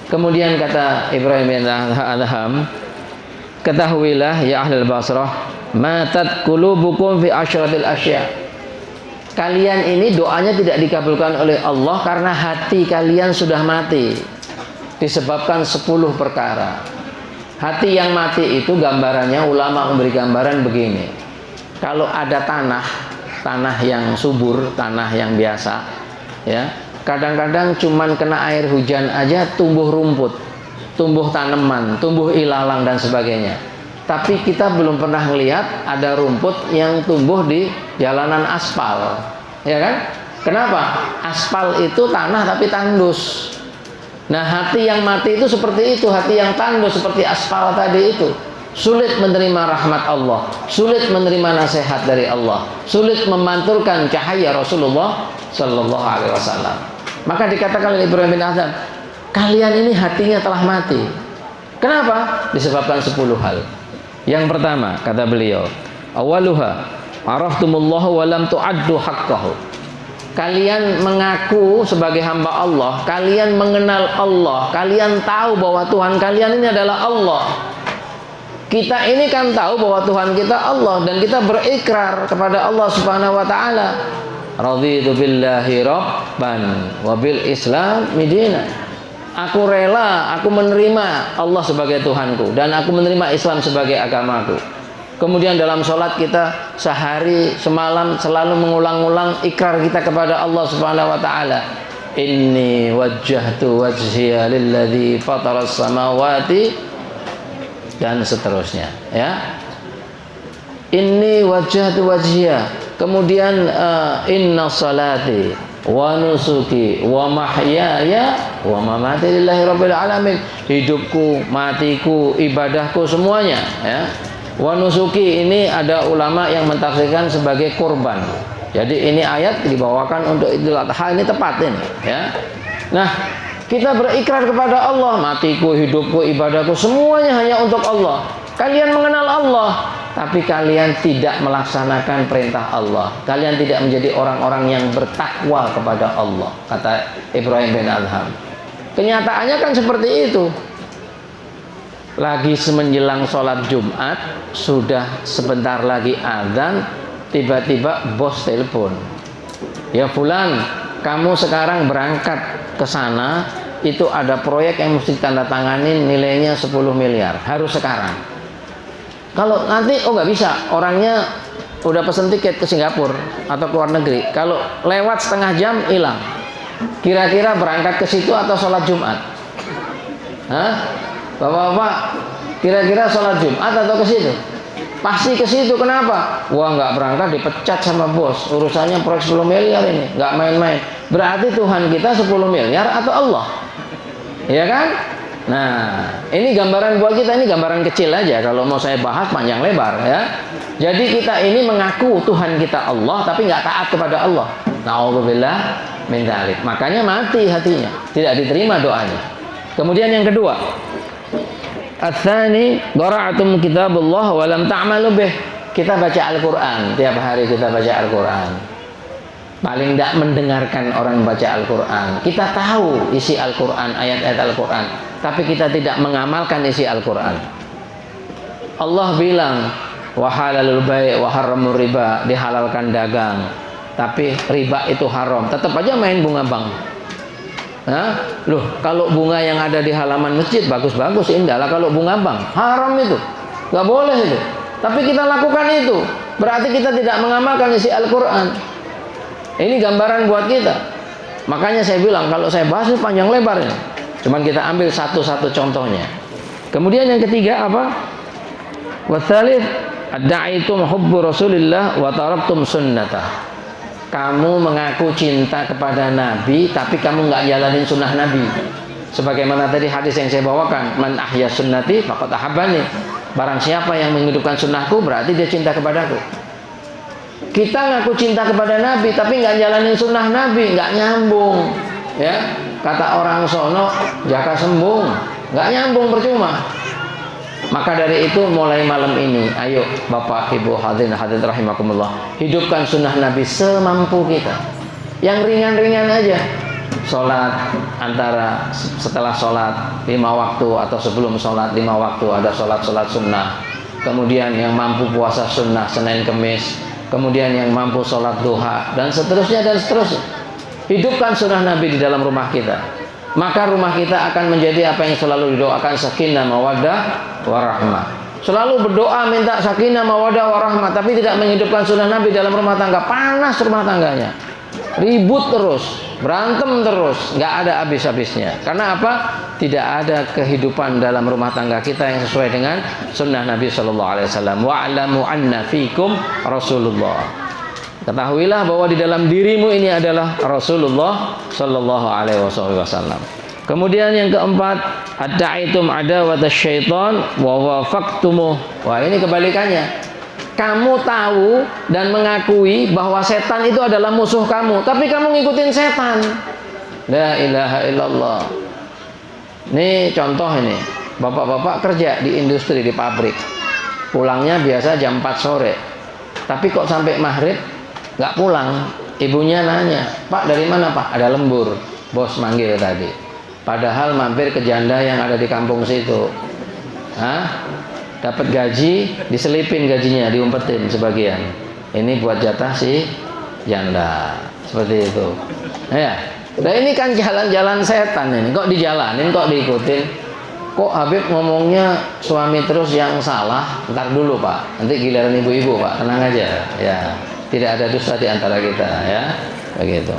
Kemudian kata Ibrahim bin Adham, ketahuilah ya ahlul Basrah, matat qulubukum fi asyratil asya. Kalian ini doanya tidak dikabulkan oleh Allah karena hati kalian sudah mati, disebabkan 10 perkara. Hati yang mati itu gambarannya, ulama memberi gambaran begini. Kalau ada tanah yang subur, tanah yang biasa, ya, kadang-kadang cuman kena air hujan aja tumbuh rumput, tumbuh tanaman, tumbuh ilalang dan sebagainya. Tapi kita belum pernah melihat ada rumput yang tumbuh di jalanan aspal, ya kan? Kenapa? Aspal itu tanah tapi tandus. Nah, hati yang mati itu seperti itu, hati yang tandus seperti aspal tadi itu. Sulit menerima rahmat Allah, sulit menerima nasihat dari Allah, sulit memantulkan cahaya Rasulullah Sallallahu Alaihi Wasallam. Maka dikatakan oleh Ibrahim bin Adham, kalian ini hatinya telah mati. Kenapa? Disebabkan 10 hal. Yang pertama, kata beliau, awaluha araftumullahu wa lam tu'addu haqqahu. kalian mengaku sebagai hamba Allah, kalian mengenal Allah, kalian tahu bahwa Tuhan kalian ini adalah Allah. Kita ini kan tahu bahwa Tuhan kita Allah, dan kita berikrar kepada Allah Subhanahu wa taala. Raditu billahi rabban wa bil Islam midina. Aku rela, aku menerima Allah sebagai Tuhanku, dan aku menerima Islam sebagai agamaku. Kemudian dalam sholat kita sehari semalam selalu mengulang-ulang ikrar kita kepada Allah Subhanahu wa taala. Inni wajjahtu wajhiya lilladzi fataras samawati, dan seterusnya, ya. Inni wajjahtu wajhiya. Kemudian inna salati wa nusuki wa mahyaya wa mamati lillahi rabbil alamin. Hidupku, matiku, ibadahku semuanya, ya. Wa nusuki ini ada ulama yang mentafsirkan sebagai kurban. Jadi ini ayat dibawakan untuk Idul Adha, ini tepat ini, ya. Nah, kita berikrar kepada Allah, matiku, hidupku, ibadahku semuanya hanya untuk Allah. Kalian mengenal Allah, tapi kalian tidak melaksanakan perintah Allah. Kalian tidak menjadi orang-orang yang bertakwa kepada Allah, kata Ibrahim bin Adham. Kenyataannya kan seperti itu. Lagi menjelang sholat Jumat, sudah sebentar lagi azan, tiba-tiba bos telepon. Ya fulan, kamu sekarang berangkat ke sana, itu ada proyek yang mesti ditandatangani nilainya 10 miliar, harus sekarang. Kalau nanti, oh nggak bisa, orangnya udah pesen tiket ke Singapura atau ke luar negeri. Kalau lewat setengah jam hilang. Kira-kira berangkat ke situ atau sholat Jumat? Hah? Bapak-bapak, kira-kira sholat Jumat atau ke situ? Pasti ke situ. Kenapa? Wah, nggak berangkat dipecat sama bos. Urusannya proyek 10 miliar ini, nggak main-main. Berarti Tuhan kita 10 miliar atau Allah? Iya kan? Nah, ini gambaran buat kita, ini gambaran kecil aja. Kalau mau saya bahas panjang lebar, ya. Jadi kita ini mengaku Tuhan kita Allah, tapi nggak taat kepada Allah. Na'udzubillah min dzalik. Makanya mati hatinya, tidak diterima doanya. Kemudian yang kedua, Ats-tsani qara'tum kitabullah wa lam ta'malu bih. Kita baca Al-Qur'an, tiap hari kita baca Al-Qur'an. Paling tidak mendengarkan orang baca Al-Qur'an. Kita tahu isi Al-Qur'an, ayat-ayat Al-Qur'an, tapi kita tidak mengamalkan isi Al-Qur'an. Allah bilang, wa halalul bai' wa haramur riba, dihalalkan dagang, tapi riba itu haram. Tetap aja main bunga bank. Nah, loh, kalau bunga yang ada di halaman masjid bagus-bagus, indah lah. Kalau bunga bank haram itu, nggak boleh itu. Tapi kita lakukan itu, berarti kita tidak mengamalkan isi Al-Quran. Ini gambaran buat kita. Makanya saya bilang kalau saya bahas ini panjang lebarnya. Cuman kita ambil satu-satu contohnya. Kemudian yang ketiga apa? Watsalits ad-da'itum hubbu Rasulillah wa taraktum sunnatah. Kamu mengaku cinta kepada Nabi, tapi kamu nggak jalanin sunnah Nabi. Sebagaimana tadi hadis yang saya bawakan, man ahya sunnati faqad ahabbani. Barang siapa yang menghidupkan sunnahku, berarti dia cinta kepadaku. Kita ngaku cinta kepada Nabi, tapi nggak jalanin sunnah Nabi, nggak nyambung. Ya, kata orang sono, jaka sembung, nggak nyambung, percuma. Maka dari itu mulai malam ini, ayo Bapak Ibu hadirin hadirat rahimakumullah, hidupkan sunnah Nabi semampu kita. Yang ringan-ringan aja. Sholat antara setelah sholat 5 waktu atau sebelum sholat 5 waktu ada sholat-sholat sunnah. Kemudian yang mampu puasa sunnah Senin Kemis. Kemudian yang mampu sholat duha, dan seterusnya dan seterusnya. Hidupkan sunnah Nabi di dalam rumah kita. Maka rumah kita akan menjadi apa yang selalu didoakan, sakinah mawaddah warahmah. Selalu berdoa minta sakinah mawaddah warahmah, tapi tidak menghidupkan sunnah Nabi dalam rumah tangga, panas rumah tangganya, ribut terus, berantem terus, nggak ada habis-habisnya. Karena apa? Tidak ada kehidupan dalam rumah tangga kita yang sesuai dengan sunnah Nabi Shallallahu Alaihi Wasallam. Wa'lamu anna fikum Rasulullah. Ketahuilah bahwa di dalam dirimu ini adalah Rasulullah Sallallahu Alaihi Wasallam. Kemudian yang keempat, ad-da'itum adawata syaitan wa wafaqtumuh. Wah, ini kebalikannya. Kamu tahu dan mengakui bahwa setan itu adalah musuh kamu, tapi kamu ngikutin setan. La ilaha illallah. Ini contoh ini. Bapak-bapak kerja di industri, di pabrik. Pulangnya biasa jam 4 sore. Tapi kok sampai maghrib nggak pulang, Ibunya nanya, Pak dari mana Pak? Ada lembur, bos manggil tadi. Padahal mampir ke janda yang ada di kampung situ. Hah? Dapat gaji, diselipin gajinya, diumpetin sebagian. Ini buat jatah si janda. Seperti itu. Ya. Nah ini kan jalan-jalan setan ini. Kok dijalanin, kok diikutin? Kok Habib ngomongnya suami terus yang salah? Ntar dulu Pak, nanti giliran ibu-ibu Pak, tenang aja. Ya, tidak ada dusta di antara kita ya. Begitu.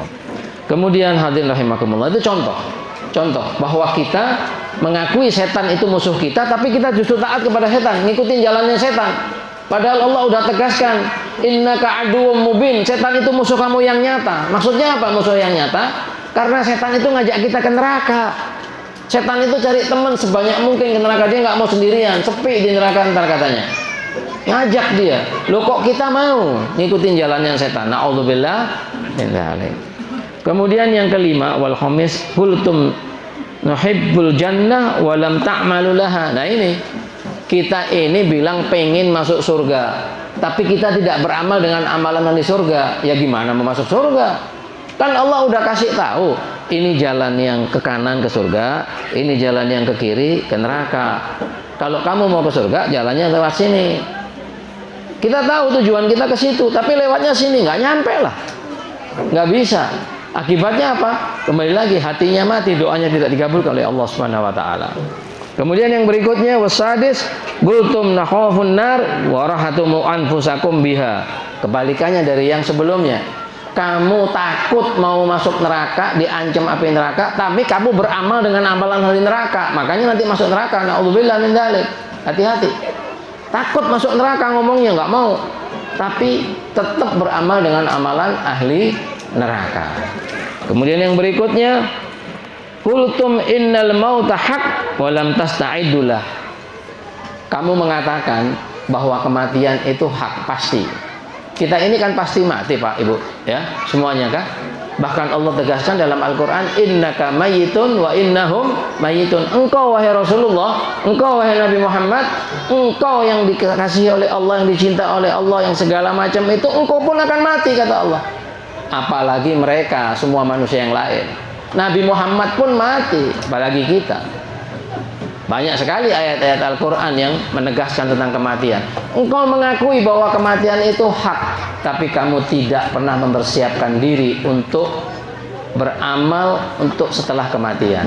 Kemudian hadirin rahimakumullah, itu contoh bahwa kita mengakui setan itu musuh kita, tapi kita justru taat kepada setan, ngikutin jalannya setan. Padahal Allah udah tegaskan, innaka aduwwum mubin, setan itu musuh kamu yang nyata. Maksudnya apa musuh yang nyata? Karena setan itu ngajak kita ke neraka. Setan itu cari teman sebanyak mungkin ke neraka, dia nggak mau sendirian, sepi di neraka ntar katanya. Ngajak dia. Loh kok kita mau ngikutin jalannya setan? Na'udzubillah min dzalik. Kemudian yang kelima, wal khamis, qultum nuhibbul jannah wa lam ta'malu laha. Nah ini, kita ini bilang pengen masuk surga, tapi kita tidak beramal dengan amalan di surga. Ya gimana mau masuk surga? Kan Allah udah kasih tahu, ini jalan yang ke kanan ke surga, ini jalan yang ke kiri ke neraka. Kalau kamu mau ke surga, jalannya lewat sini. Kita tahu tujuan kita ke situ, tapi lewatnya sini, nggak nyampe lah, nggak bisa. Akibatnya apa? Kembali lagi hatinya mati, doanya tidak dikabulkan oleh Allah Subhanahu Wa Taala. Kemudian yang berikutnya wasadis, gultum nakhafun nar wa rahatumu anfusakum biha. Kebalikannya dari yang sebelumnya. Kamu takut mau masuk neraka, diancam api neraka, tapi kamu beramal dengan amalan ahli neraka, makanya nanti masuk neraka. Na'udzubillah min dzalik. Hati-hati. Takut masuk neraka ngomongnya nggak mau, tapi tetap beramal dengan amalan ahli neraka. Kemudian yang berikutnya, qultum innal mauta haq wa lam tasta'iddulah. Kamu mengatakan bahwa kematian itu hak, pasti. Kita ini kan pasti mati Pak Ibu, ya, semuanya kan. Bahkan Allah tegaskan dalam Al-Quran, innaka mayyitun wa innahum mayyitun. Engkau wahai Rasulullah, engkau wahai Nabi Muhammad, engkau yang dikasihi oleh Allah, yang dicinta oleh Allah, yang segala macam itu, engkau pun akan mati kata Allah. Apalagi mereka, semua manusia yang lain. Nabi Muhammad pun mati, apalagi kita. Banyak sekali ayat-ayat Al-Quran yang menegaskan tentang kematian. Engkau mengakui bahwa kematian itu hak, tapi kamu tidak pernah mempersiapkan diri untuk beramal untuk setelah kematian.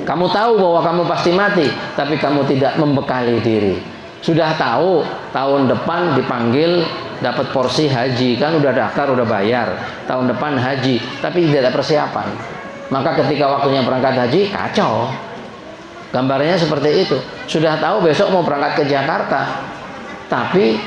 Kamu tahu bahwa kamu pasti mati, tapi kamu tidak membekali diri. Sudah tahu tahun depan dipanggil dapat porsi haji, kan udah daftar, udah bayar. Tahun depan haji, tapi tidak ada persiapan. Maka ketika waktunya berangkat haji, kacau. Gambarnya seperti itu. Sudah tahu besok mau berangkat ke Jakarta, tapi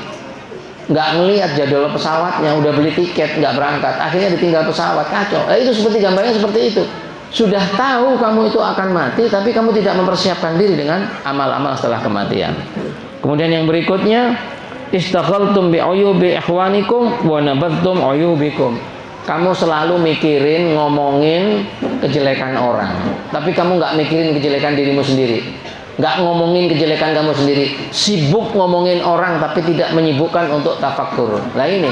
nggak ngelihat jadwal pesawatnya, udah beli tiket nggak berangkat, akhirnya ditinggal pesawat, kacau. Itu seperti gambarnya seperti itu. Sudah tahu kamu itu akan mati, tapi kamu tidak mempersiapkan diri dengan amal-amal setelah kematian. Kemudian yang berikutnya, istaghaltum bi uyubi ikhwanikum wa nabadtum uyubikum. Kamu selalu mikirin, ngomongin kejelekan orang, tapi kamu nggak mikirin kejelekan dirimu sendiri, nggak ngomongin kejelekan kamu sendiri, sibuk ngomongin orang tapi tidak menyibukkan untuk tafakkur. Nah ini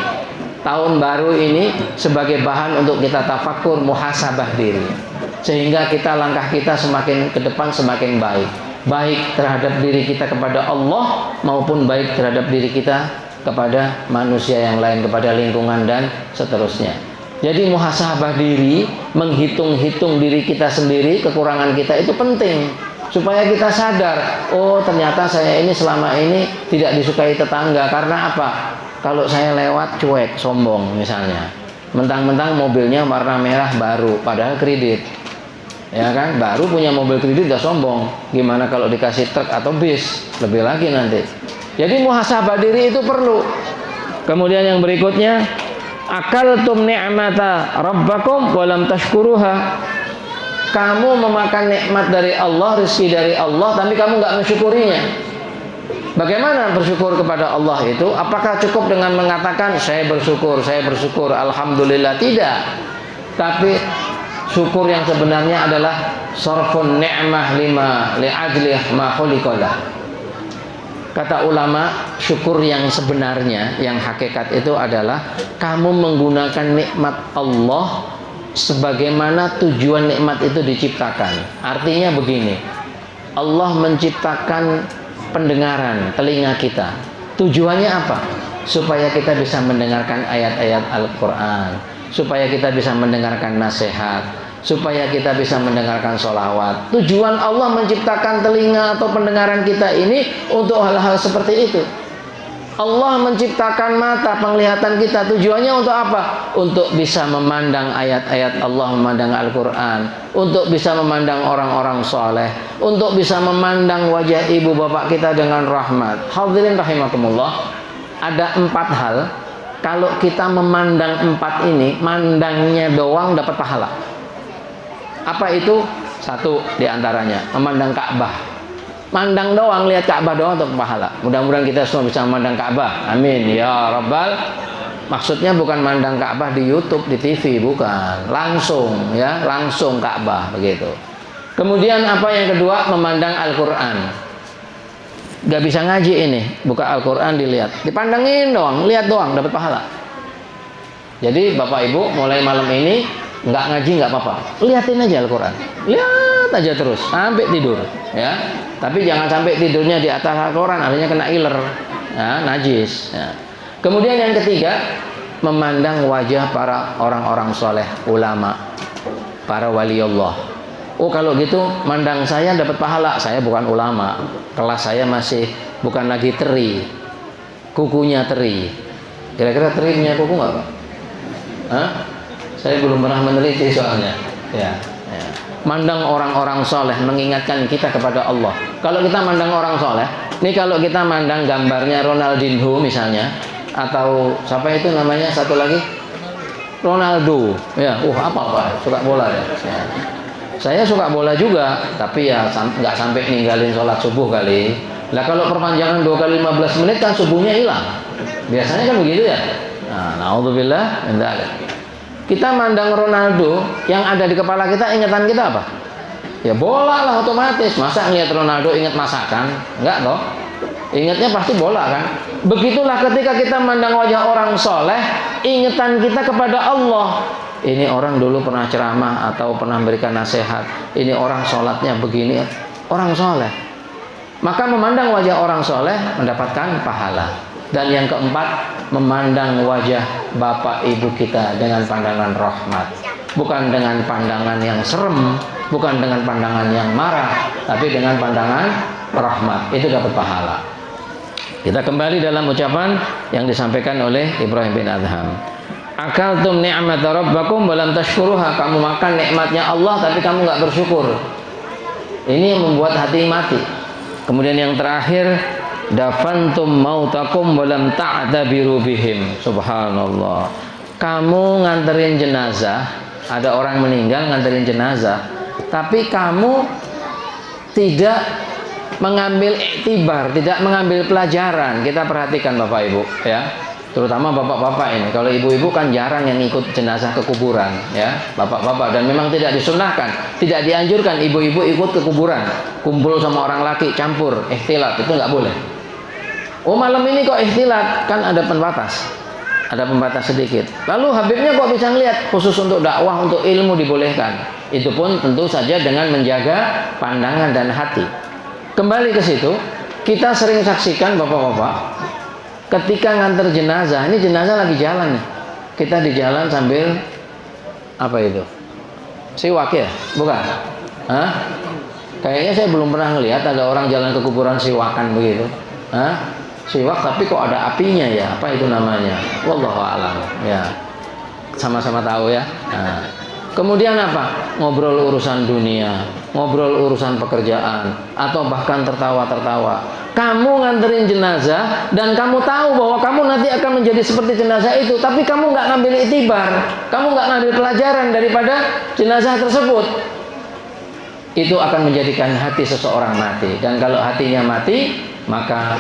tahun baru ini sebagai bahan untuk kita tafakkur, muhasabah diri, sehingga langkah kita semakin ke depan semakin baik terhadap diri kita kepada Allah maupun baik terhadap diri kita kepada manusia yang lain, kepada lingkungan dan seterusnya. Jadi muhasabah diri, menghitung-hitung diri kita sendiri, kekurangan kita itu penting supaya kita sadar, oh ternyata saya ini selama ini tidak disukai tetangga karena apa? Kalau saya lewat cuek, sombong misalnya, mentang-mentang mobilnya warna merah baru, padahal kredit, ya kan? Baru punya mobil kredit udah sombong. Gimana kalau dikasih truk atau bis? Lebih lagi nanti. Jadi muhasabah diri itu perlu. Kemudian yang berikutnya, akaltum ni'mata rabbakum wa lam tashkuruha. Kamu memakan nikmat dari Allah, rezeki dari Allah, tapi kamu nggak mensyukurinya. Bagaimana bersyukur kepada Allah itu? Apakah cukup dengan mengatakan saya bersyukur, alhamdulillah? Tidak. Tapi syukur yang sebenarnya adalah sarfun ni'mah lima li'ajli ma khuliqalah. Kata ulama, syukur yang sebenarnya, yang hakikat itu adalah kamu menggunakan nikmat Allah sebagaimana tujuan nikmat itu diciptakan. Artinya begini, Allah menciptakan pendengaran telinga kita. Tujuannya apa? Supaya kita bisa mendengarkan ayat-ayat Al-Quran, supaya kita bisa mendengarkan nasihat, supaya kita bisa mendengarkan sholawat. Tujuan Allah menciptakan telinga atau pendengaran kita ini untuk hal-hal seperti itu. Allah menciptakan mata penglihatan kita, tujuannya untuk apa? Untuk bisa memandang ayat-ayat Allah, memandang Al-Quran, untuk bisa memandang orang-orang soleh, untuk bisa memandang wajah ibu bapak kita dengan rahmat. Hadirin rahimakumullah, ada 4 hal. Kalau kita memandang 4 ini, mandangnya doang dapat pahala. Apa itu? 1 diantaranya, memandang Ka'bah. Mandang doang, lihat Ka'bah doang untuk pahala. Mudah-mudahan kita semua bisa memandang Ka'bah. Amin ya rabbal. Maksudnya bukan mandang Ka'bah di YouTube, di TV, bukan. Langsung ya, langsung Ka'bah begitu. Kemudian apa yang kedua? Memandang Al-Quran. Gak bisa ngaji ini, buka Al-Quran dilihat, dipandangin doang, lihat doang dapat pahala. Jadi Bapak Ibu mulai malam ini nggak ngaji nggak apa-apa, lihatin aja Al-Quran, lihat aja terus sampai tidur ya. Tapi jangan sampai tidurnya di atas Al-Quran, artinya kena iler ya, najis ya. Kemudian yang ketiga, memandang wajah para orang-orang soleh, ulama, para wali Allah. Oh kalau gitu mandang saya dapat pahala, saya bukan ulama, kelas saya masih bukan lagi teri, kukunya teri. Kira-kira teri punya kuku nggak Pak? Hah? Saya belum pernah meneliti soalnya ya. Mandang orang-orang soleh mengingatkan kita kepada Allah. Kalau kita mandang orang soleh, nih kalau kita mandang gambarnya Ronaldinho misalnya, atau siapa itu namanya satu lagi, Ronaldo ya, apa Pak, suka bola ya. Saya suka bola juga, tapi ya nggak sampai ninggalin sholat subuh kali. Lah kalau perpanjangan 2 kali 15 menit kan subuhnya hilang. Biasanya kan begitu ya. Nah, naudzubillah, enggak ada. Kita mandang Ronaldo, yang ada di kepala kita, ingatan kita apa? Ya bola lah otomatis. Masa ngeliat Ronaldo ingat masakan? Enggak toh. Ingatnya pasti bola kan. Begitulah ketika kita mandang wajah orang soleh, ingatan kita kepada Allah. Ini orang dulu pernah ceramah atau pernah memberikan nasihat. Ini orang sholatnya begini, orang soleh. Maka memandang wajah orang soleh mendapatkan pahala. Dan yang keempat, memandang wajah bapak ibu kita dengan pandangan rahmat. Bukan dengan pandangan yang serem, bukan dengan pandangan yang marah, tapi dengan pandangan rahmat. Itu dapat pahala. Kita kembali dalam ucapan yang disampaikan oleh Ibrahim bin Adham. Akaltum ni'mat rabbakum wa lam tashkuruha. Kamu makan nikmatnya Allah tapi kamu nggak bersyukur. Ini yang membuat hati mati. Kemudian yang terakhir, dafantum mautakum wa lam ta'tabiru bihim. Subhanallah. Kamu nganterin jenazah, ada orang meninggal nganterin jenazah, tapi kamu tidak mengambil iktibar, tidak mengambil pelajaran. Kita perhatikan Bapak Ibu ya. Terutama bapak-bapak ini. Kalau ibu-ibu kan jarang yang ikut jenazah ke kuburan ya, bapak-bapak, dan memang tidak disunahkan, tidak dianjurkan ibu-ibu ikut ke kuburan, kumpul sama orang laki, campur, ikhtilat, itu nggak boleh. Oh malam ini kok ikhtilat, kan ada pembatas, ada pembatas sedikit. Lalu Habibnya kok bisa ngelihat, khusus untuk dakwah, untuk ilmu dibolehkan. Itu pun tentu saja dengan menjaga pandangan dan hati. Kembali ke situ, kita sering saksikan bapak-bapak ketika nganter jenazah, ini jenazah lagi jalan nih, kita di jalan sambil apa itu? Siwak ya? Bukan? Hah? Kayaknya saya belum pernah ngelihat ada orang jalan ke kuburan siwakan begitu. Hah? Siwak tapi kok ada apinya ya? Apa itu namanya? Wallahu a'lam. Ya. Sama-sama tahu ya. Nah. Kemudian apa? Ngobrol urusan dunia, ngobrol urusan pekerjaan, atau bahkan tertawa-tertawa. Kamu nganterin jenazah dan kamu tahu bahwa kamu nanti akan menjadi seperti jenazah itu, tapi kamu nggak ngambil itibar, kamu nggak ngambil pelajaran daripada jenazah tersebut. Itu akan menjadikan hati seseorang mati. Dan kalau hatinya mati, maka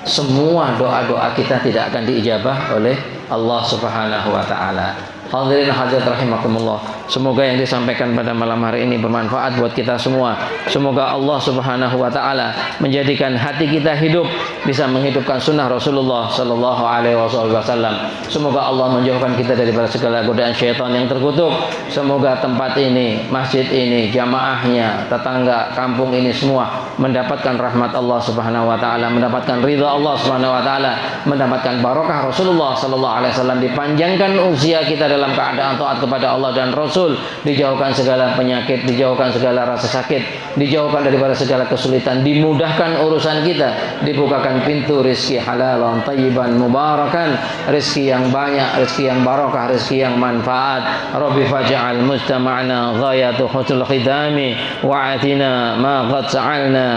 semua doa-doa kita tidak akan diijabah oleh Allah Subhanahu wa ta'ala. Hadirin hadirat rahimakumullah. Semoga yang disampaikan pada malam hari ini bermanfaat buat kita semua. Semoga Allah Subhanahu wa taala menjadikan hati kita hidup, bisa menghidupkan sunnah Rasulullah sallallahu alaihi wasallam. Semoga Allah menjauhkan kita daripada segala godaan syaitan yang terkutuk. Semoga tempat ini, masjid ini, jamaahnya, tetangga, kampung ini semua mendapatkan rahmat Allah Subhanahu wa taala, mendapatkan ridha Allah Subhanahu wa taala, mendapatkan barokah Rasulullah sallallahu alaihi wasallam, dipanjangkan usia kita dalam keadaan taat kepada Allah dan Rasul, dijauhkan segala penyakit, dijauhkan segala rasa sakit, dijauhkan daripada segala kesulitan, dimudahkan urusan kita, dibukakan pintu rizki halalan tayyiban mubarakan, rizki yang banyak, rizki yang barokah, rizki yang manfaat. Rabbi faj'al mujtama'na ghayatu husnul khidami wa atina ma qad sa'alna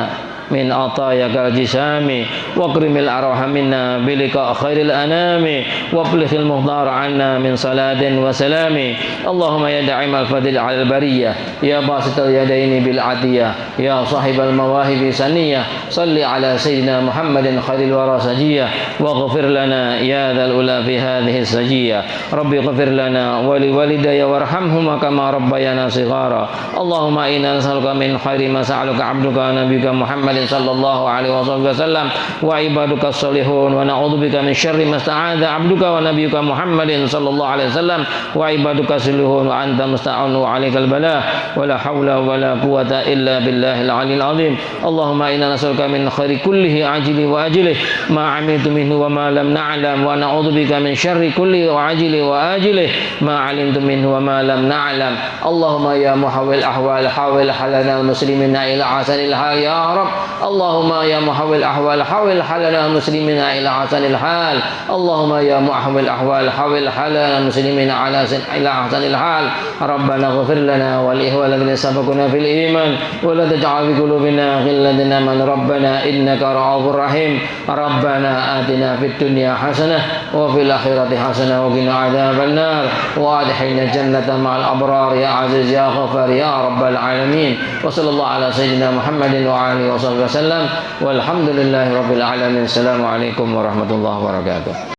min atayakal jisami wa krimil arham minna bilika khairil anami wa plikhil muhdar anna min saladin wa salami. Allahumma ya da'imal fadil al bariyah ya basital yadaini bil adiyah ya sahibal mawahibi saniyah salli ala sayyidina Muhammadin khairil wara sajiyah wa ghafir lana ya dhal ula fi hadhihi sajiyah. Rabbi ghafir lana wa li walidayya warhamhuma kama rabbayana shighara. Allahumma inna nas'aluka min khairi ma sa'aluka 'abduka nabiyyuka Muhammad sallallahu alaihi wasallam wa ibaduka sholihun wa na'udzubika min syarri ma sta'adza 'abduka wa nabiyyuka Muhammadin sallallahu alaihi wasallam wa ibaduka sholihun wa anta musta'anu 'alaikal bala wa la haula wa la quwwata illa billahil 'aliyil 'azim. Allahumma inna nas'aluka min khairi kullihi ajili wa ajili ma 'amiltu minhu wa ma lam na'lam wa na'udzubika min syarri kulli wa ajili wa ajili ma 'alimtu minhu wa ma lam na'lam. Allahumma ya muhawwil ahwal hawil halana muslimina ila asanil hal ya rab. Allahumma ya muhawwil ahwal hawil halana muslimina ila ahsanil hal. Allahumma ya muhawwil ahwal hawil halana muslimina ila ahsanil hal. Rabbana ighfir lana wa li ikhwanina sabaquna fil iman wa la taj'al fi qulubina ghillan lil amanu rabbana innaka ra'ufur rahim. Rabbana atina fid dunya hasanah wa fil akhirati hasanah wa qina adzaban nar wa adkhilna jannata ma'al abrar ya aziz ya ghafar ya rabbal alamin. Wa sallallahu ala sayyidina Muhammadin wa alihi wasallam walhamdulillahi rabbil alamin. Assalamualaikum warahmatullahi wabarakatuh.